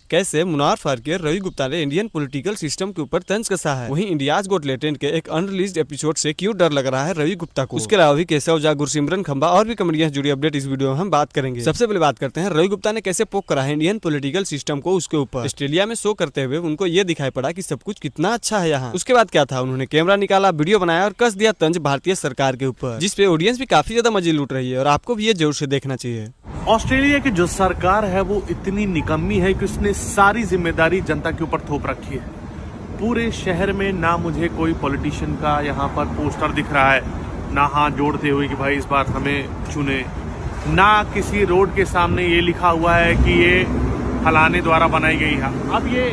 कैसे मुनार फारूकी और रवि गुप्ता ने इंडियन पॉलिटिकल सिस्टम के ऊपर तंज कसा है। वहीं इंडियाज गॉट टैलेंट के एक अनरिलीज्ड एपिसोड से क्यों डर लग रहा है रवि गुप्ता को। उसके अलावा भी केशव झा, गुरसिमरन खंबा और भी कॉमेडियन जुड़ी अपडेट इस वीडियो में हम बात करेंगे। सबसे पहले बात करते हैं रवि गुप्ता ने कैसे पोक करा है इंडियन पॉलिटिकल सिस्टम को उसके ऊपर। ऑस्ट्रेलिया में शो करते हुए उनको ये दिखाई पड़ा कि सब कुछ कितना अच्छा है यहाँ। उसके बाद क्या था, उन्होंने कैमरा निकाला, वीडियो बनाया और कस दिया तंज भारतीय सरकार के ऊपर, जिसपे ऑडियंस भी काफी ज्यादा मजे लूट रही है और आपको भी ये जरूर से देखना चाहिए। ऑस्ट्रेलिया की जो सरकार है वो इतनी निकम्मी है कि उसने सारी जिम्मेदारी जनता के ऊपर थोप रखी है। पूरे शहर में ना मुझे कोई पॉलिटिशियन का यहाँ पर पोस्टर दिख रहा है, ना हाथ जोड़ते हुए कि भाई इस बार हमें चुने, ना किसी रोड के सामने ये लिखा हुआ है कि ये फलाने द्वारा बनाई गई है। अब ये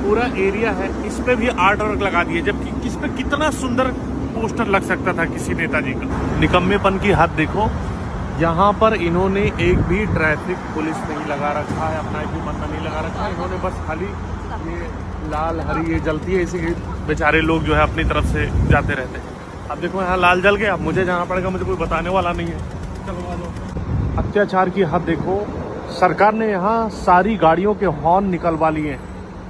पूरा एरिया है, इस पे भी आर्ट वर्क लगा दिए, जबकि इस पे कितना सुंदर पोस्टर लग सकता था किसी नेताजी का। निकम्मेपन की हद देखो। यहाँ पर इन्होंने एक भी ट्रैफिक पुलिस नहीं लगा रखा है, अपना एक भी बंदा नहीं लगा रखा है। इन्होंने बस खाली ये लाल हरी ये जलती है, इसी बेचारे लोग जो है अपनी तरफ से जाते रहते हैं। अब देखो यहाँ लाल जल गया, मुझे जाना पड़ेगा, मुझे कोई बताने वाला नहीं है। चलो आ जाओ। अत्याचार की हद देखो। सरकार ने यहाँ सारी गाड़ियों के हॉर्न निकलवा लिए।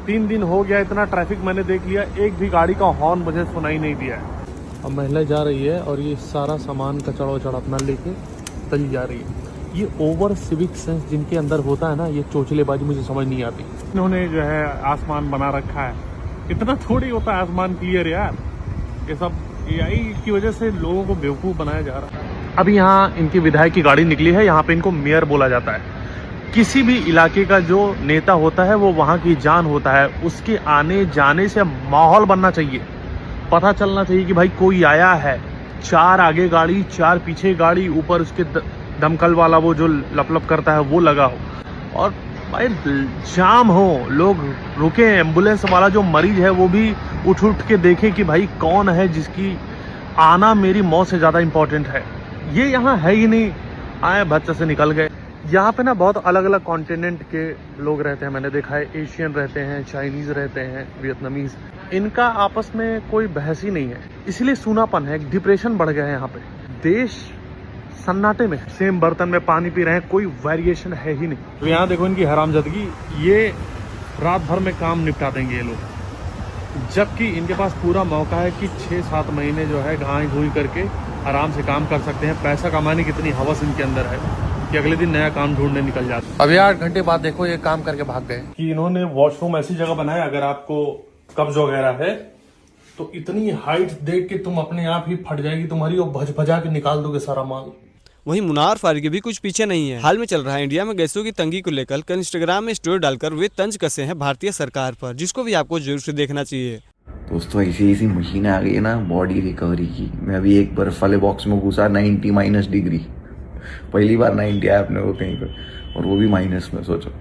3 दिन हो गया, इतना ट्रैफिक मैंने देख लिया, एक भी गाड़ी का हॉर्न मुझे सुनाई नहीं दिया है। अब महिला जा रही है और ये सारा सामान कचड़ा वचड़ा अपना लेके चली जा रही है। ये ओवर सिविक सेंस जिनके अंदर होता है ना, ये चोचलेबाजी मुझे समझ नहीं आती। इन्होंने जो है आसमान बना रखा है, इतना थोड़ी होता है आसमान क्लियर यार। ये सब एआई की वजह से लोगों को बेवकूफ़ बनाया जा रहा है। अभी यहाँ इनकी विधायक की गाड़ी निकली है, यहाँ पे इनको मेयर बोला जाता है। किसी भी इलाके का जो नेता होता है वो वहाँ की जान होता है, उसके आने जाने से माहौल बनना चाहिए, पता चलना चाहिए कि भाई कोई आया है। 4 आगे गाड़ी, 4 पीछे गाड़ी, ऊपर उसके दमकल वाला वो जो लपलप करता है वो लगा हो, और भाई जाम हो, लोग रुके, एम्बुलेंस वाला जो मरीज है वो भी उठ के देखे कि भाई कौन है जिसकी आना मेरी मौत से ज़्यादा इम्पोर्टेंट है। ये यहाँ है ही नहीं, आए बच्चे से निकल गए। यहाँ पे ना बहुत अलग अलग कॉन्टिनेंट के लोग रहते हैं, मैंने देखा है। एशियन रहते हैं, चाइनीज़ रहते हैं, वियतनामीज़। इनका आपस में कोई बहस ही नहीं है, इसलिए सूनापन है, एक डिप्रेशन बढ़ गया है यहाँ पे। देश सन्नाटे में, सेम बर्तन में पानी पी रहे हैं, कोई वेरिएशन है ही नहीं। तो यहाँ देखो इनकी हरामजादगी, ये रात भर में काम निपटा देंगे ये लोग, जबकि इनके पास पूरा मौका है कि 6-7 महीने जो है घाई घूई करके आराम से काम कर सकते हैं। पैसा कमाने की इतनी हवस इनके अंदर है कि अगले दिन नया काम ढूंढने निकल जाते हैं। अभी 8 घंटे बाद देखो ये काम करके भाग गए। कि इन्होंने वॉशरूम ऐसी जगह बनाया, अगर आपको कब्ज वगैरह है तो इतनी हाइट देख के तुम अपने आप ही फट जाएगी तुम्हारी, और भज भजा के निकाल दोगे सारा माल। वहीं मुनार फारूकी भी कुछ पीछे नहीं है। हाल में चल रहा है इंडिया में गैसों की तंगी को लेकर कल इंस्टाग्राम में स्टोरी डालकर वे तंज कसे हैं भारतीय सरकार पर, जिसको भी आपको जरूर से देखना चाहिए। दोस्तों ऐसी मशीन आ गई है ना बॉडी रिकवरी की। मैं अभी एक बर्फ वाले बॉक्स में घुसा, 90 डिग्री, पहली बार 90 आया अपने को कहीं पर, और वो भी माइनस में, सोचो।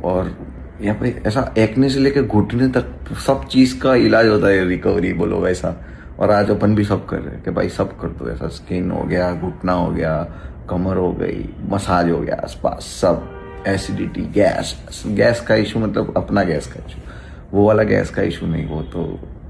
और यहाँ पे ऐसा एक्ने से लेकर घुटने तक सब चीज का इलाज होता है, रिकवरी बोलो वैसा। और आज अपन भी सब कर रहे हैं कि भाई सब कर दो ऐसा। स्किन हो गया, घुटना हो गया, कमर हो गई, मसाज हो गया, आसपास सब, एसिडिटी, गैस का इशू, मतलब अपना गैस का इशू, वो वाला गैस का इशू नहीं, वो तो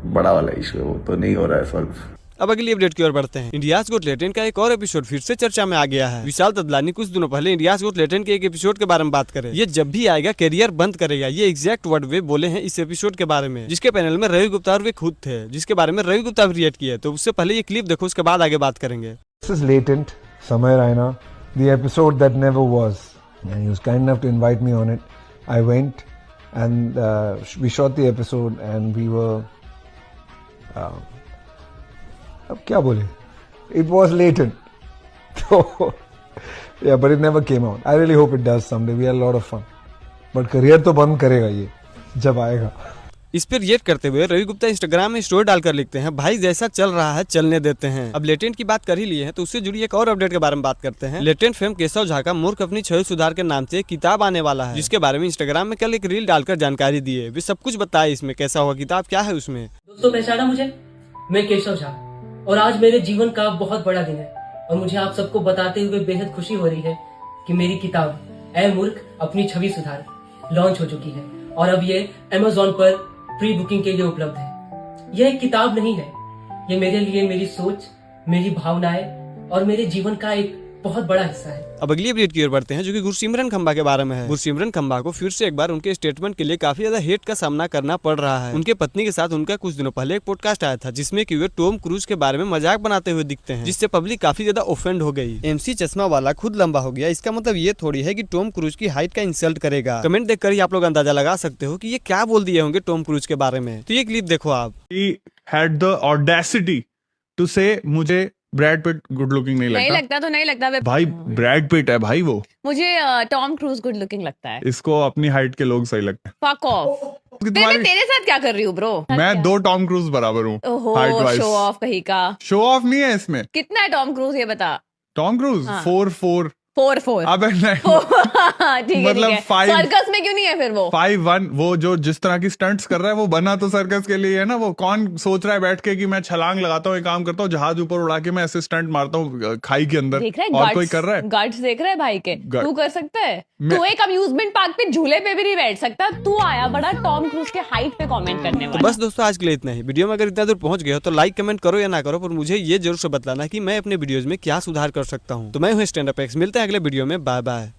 बड़ा वाला इशू है, वो तो नहीं हो रहा है सॉल्व। अब अगली अपडेट की ओर बढ़ते हैं। इंडियाज गॉट टैलेंट का एक और एपिसोड फिर से चर्चा में आ गया है। विशाल ददलानी कुछ दिनों पहले इंडियाज गॉट टैलेंट के एक एपिसोड के बारे में बात करें। ये जब भी आएगा करियर बंद करेगा, ये एग्जैक्ट वर्ड वे बोले हैं इस एपिसोड के बारे में, जिसके पैनल में रवि गुप्ता और वे खुद थे, जिसके बारे में रवि गुप्ता भी रिएक्ट किया। तो उससे पहले ये क्लिप देखो, उसके बाद आगे बात करेंगे। This is Latent, Samay Raina, the episode that never was. And he was kind enough to invite me on it. I went and we shot the episode and we were अब क्या बोले, it was latent. So yeah, but it never came out. I really hope it does someday. We had a lot of fun. But career तो बंद करेगा ये जब आएगा। इस पर रिएक्ट करते हुए रवि गुप्ता इंस्टाग्राम में स्टोरी डालकर लिखते हैं, भाई जैसा चल रहा है चलने देते हैं। अब लेटेंट की बात कर ही लिए हैं तो उससे जुड़ी एक और अपडेट के बारे में बात करते हैं। लेटेंट फेम केशव झा का मूर्ख अपनी छवि सुधार के नाम से किताब आने वाला है, जिसके बारे में इंस्टाग्राम में कल एक रील डालकर जानकारी दी है। वे सब कुछ बताए इसमें, कैसा हुआ किताब, क्या है उसमें। दोस्तों पहचाना मुझे, मैं केशव झा, और आज मेरे जीवन का बहुत बड़ा दिन है और मुझे आप सबको बताते हुए बेहद खुशी हो रही है कि मेरी किताब ऐ मूर्ख अपनी छवि सुधार लॉन्च हो चुकी है और अब ये Amazon पर प्री बुकिंग के लिए उपलब्ध है। यह एक किताब नहीं है, ये मेरे लिए मेरी सोच, मेरी भावनाएं और मेरे जीवन का एक बहुत बड़ा हिस्सा है। अब अगली अपडेट की ओर बढ़ते हैं, जो कि गुरसिमरन खंबा के बारे में है। गुरसिमरन खंबा को फिर से एक बार उनके स्टेटमेंट के लिए काफी ज्यादा हेट का सामना करना पड़ रहा है। उनके पत्नी के साथ उनका कुछ दिनों पहले एक पॉडकास्ट आया था, जिसमें कि वे टॉम क्रूज के बारे में मजाक बनाते हुए दिखते हैं, जिससे पब्लिक काफी ज्यादा ऑफेंड हो गई। MC चश्मा वाला खुद लंबा हो गया, इसका मतलब ये थोड़ी है कि टॉम क्रूज की हाइट का इंसल्ट करेगा। कमेंट देखकर ही आप लोग अंदाजा लगा सकते हो कि ये क्या बोल दिए होंगे टॉम क्रूज के बारे में। तो ये क्लिप देखो आप। He had the audacity to say मुझे ब्रैड पिट गुड लुकिंग नहीं लगता। तो नहीं लगता भाई ब्रैड पिट है भाई, वो मुझे टॉम क्रूज गुड लुकिंग लगता है। इसको अपनी हाइट के लोग सही लगते हैं। Fuck off. मैं तेरे साथ क्या कर रही हूँ ब्रो? मैं 2 टॉम क्रूज बराबर हूँ हाइट वाइज। शो ऑफ कहीं का। शो ऑफ नहीं है इसमें। कितना है टॉम क्रूज ये बता? Tom cruise 4'4". 4'4". अबे नहीं ठीक है, मतलब 5 सर्कस में क्यों नहीं है फिर वो? 5'1". वो जो जिस तरह की स्टंट्स कर रहा है वो बना तो सर्कस के लिए है ना। वो कौन सोच रहा है बैठ के कि मैं छलांग लगाता हूँ, एक काम करता हूँ, जहाज ऊपर उड़ा के मैं ऐसे स्टंट मारता हूँ खाई के अंदर। देख रहा है और कोई कर रहा है? गट्स देख रहा है भाई के। तू कर सकता है? तू एक अम्यूजमेंट पार्क पे झूले पे भी नहीं बैठ सकता। तू आया बड़ा टॉम क्रूज के हाइट पे कमेंट करने वाला। तो बस दोस्तों आज के लिए इतना ही। वीडियो में अगर इतना दूर पहुंच गए हो तो लाइक कमेंट करो या ना करो, पर मुझे ये जरूर से बताना कि मैं अपने वीडियोज में क्या सुधार कर सकता हूँ। तो मैं हूँ स्टैंड अप एक्स, मिलते हैं अगले वीडियो में। Bye bye.